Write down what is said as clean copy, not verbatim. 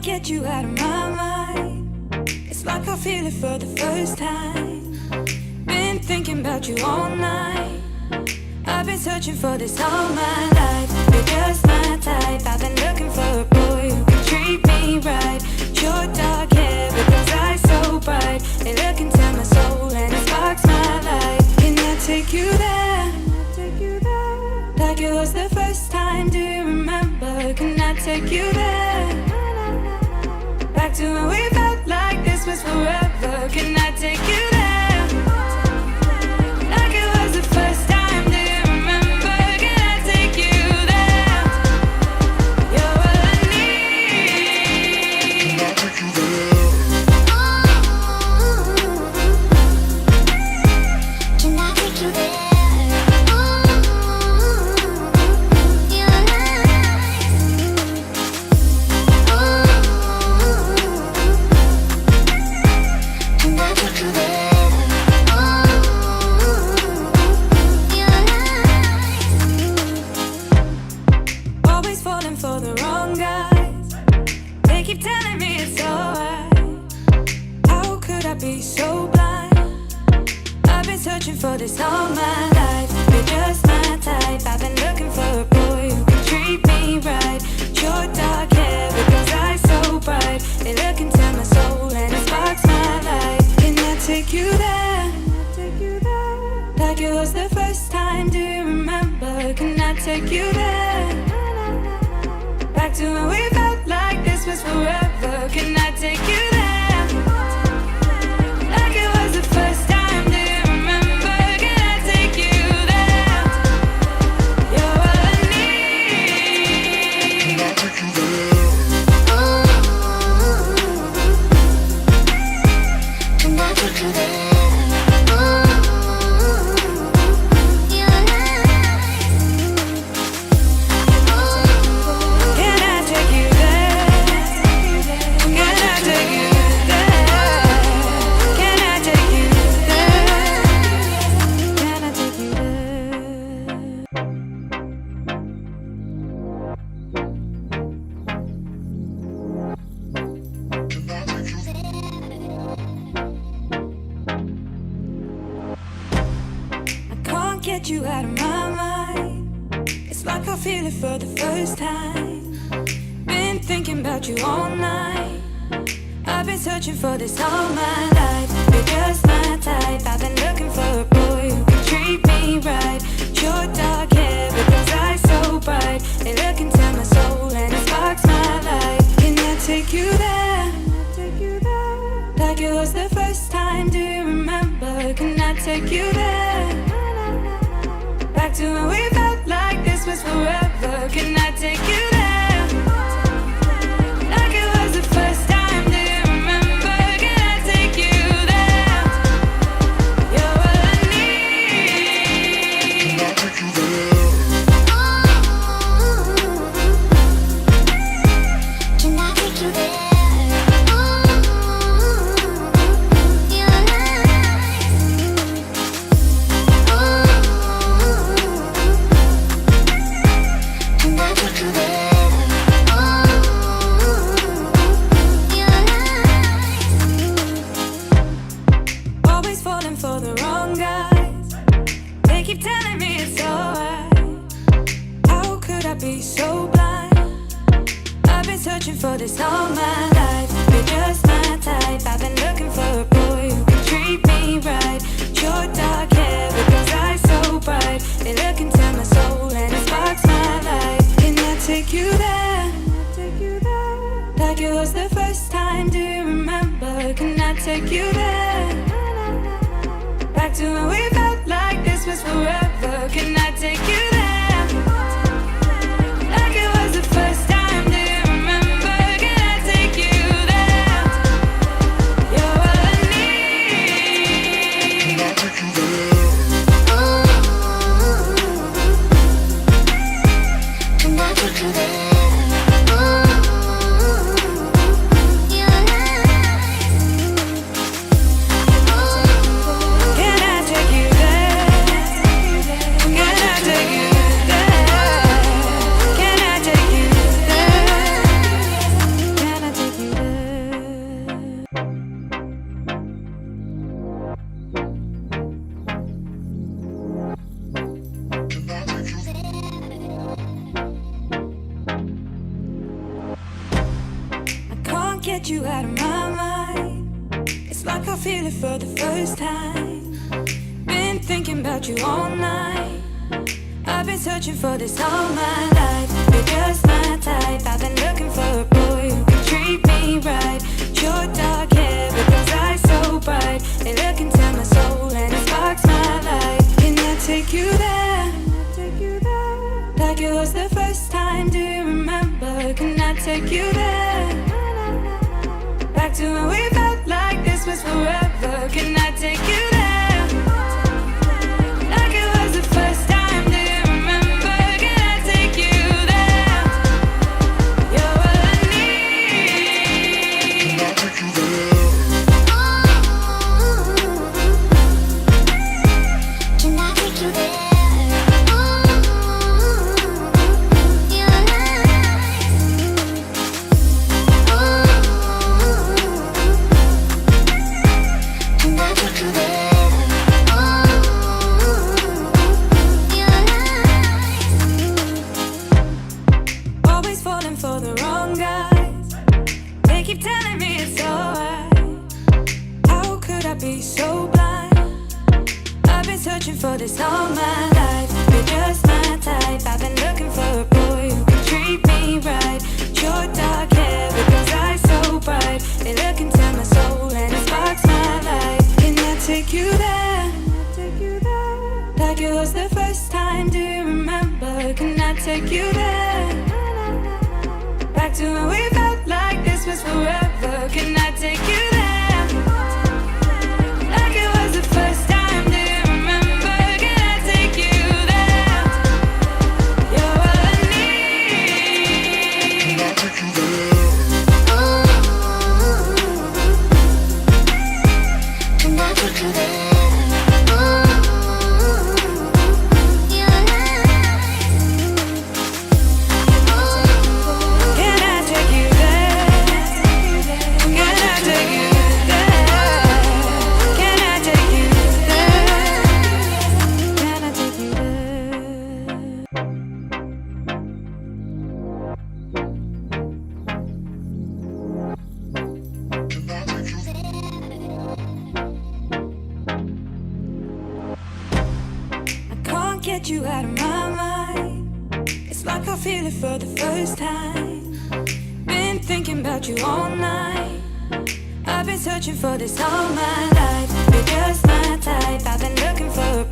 Get you out of my mind. It's like I feel it for the first time. Been thinking about you all night. I've been searching for this all my life. You're just my type. I've been looking for a boy who can treat me right. Your dark hair with those eyes so bright. They look into my soul and it sparks my life. Can I take you there? Like it was the first time. Do you remember? Can I take you there? Back to when we felt like this was forever. Can I take you there? Like it was the first time. Do you remember? Can I take you there? You're all I need. Can I take you there? Can I take you there? For the wrong guys, they keep telling me it's alright. How could I be so blind? I've been searching for this all my life. You're just my type. I've been looking for a boy who can treat me right. Your dark hair with those eyes so bright. They look into my soul and it sparks my life. Can I take you there? Like it was the first time. Do you remember? Can I take you there? Back to when we felt like this was forever. Can I take you there? Like it was the first time. Do you remember? Can I take you there? You're all I need. Can I take you there? Can I take you there? Get you out of my mind. It's like I feel it for the first time. Been thinking about you all night. I've been searching for this all my life. You're just my type. I've been looking for a boy who can treat me right. Your dark hair with those eyes so bright. They look into my soul and it sparks my life. Can I take you there? Like it was the first time. Do you remember? Can I take you there? Back to when we felt like this was forever. Can I take you there? Like it was the first time. Do you remember? Can I take you there? You're all I need. Can I take you there? Can I take you there? For the wrong guys, they keep telling me it's alright. How could I be so blind? I've been searching for this all my life. You're just my type. I've been looking for a boy who can treat me right. Your dark hair with those eyes so bright. They look into my soul and it sparks my life. Can I take you there? Like it was the first time. Do you remember? Can I take you there? Back to when we felt like this was forever. Can I take you there? Like it was the first time. Do you remember? Can I take you there? You're all I need. Can I take you there? Can I take you there? You're of my mind. It's like I feel it for the first time. Been thinking about you all night. I've been searching for this all my life. You're just my type. I've been looking for a boy who can treat me right. Short dark hair with those eyes so bright. They look into my soul and it sparks my life. Can I take you there? Like it was the first time, do you remember? Can I take you there? Back to when we felt like this was forever. Can I take you there? Like it was the first time, do you remember? Can I take you there? You're what I need. Can I take you there? Can I take you there? Always falling for the wrong guys. They keep telling me it's alright. How could I be so blind? I've been searching for this all my life. You're just my type. I've been looking for a boy who can treat me right. Short dark hair with those eyes so bright. They look into my soul and it sparks my life. Can I take you there? Like it was the first time, do you remember? Can I take you there? Back to when we felt like this was forever. Can I take you there? Like it was the first time, do you remember? Can I take you there? You're what I need. Can I take you there? Can I take you there? Can I take you there? Can I take you there? Can I take you there? Can I take you Can I take you there? I can't get you out of my mind. It's like I feel it for the first time. Been thinking about you all night. I've been searching for this all my life. You're just my type. I've been looking for a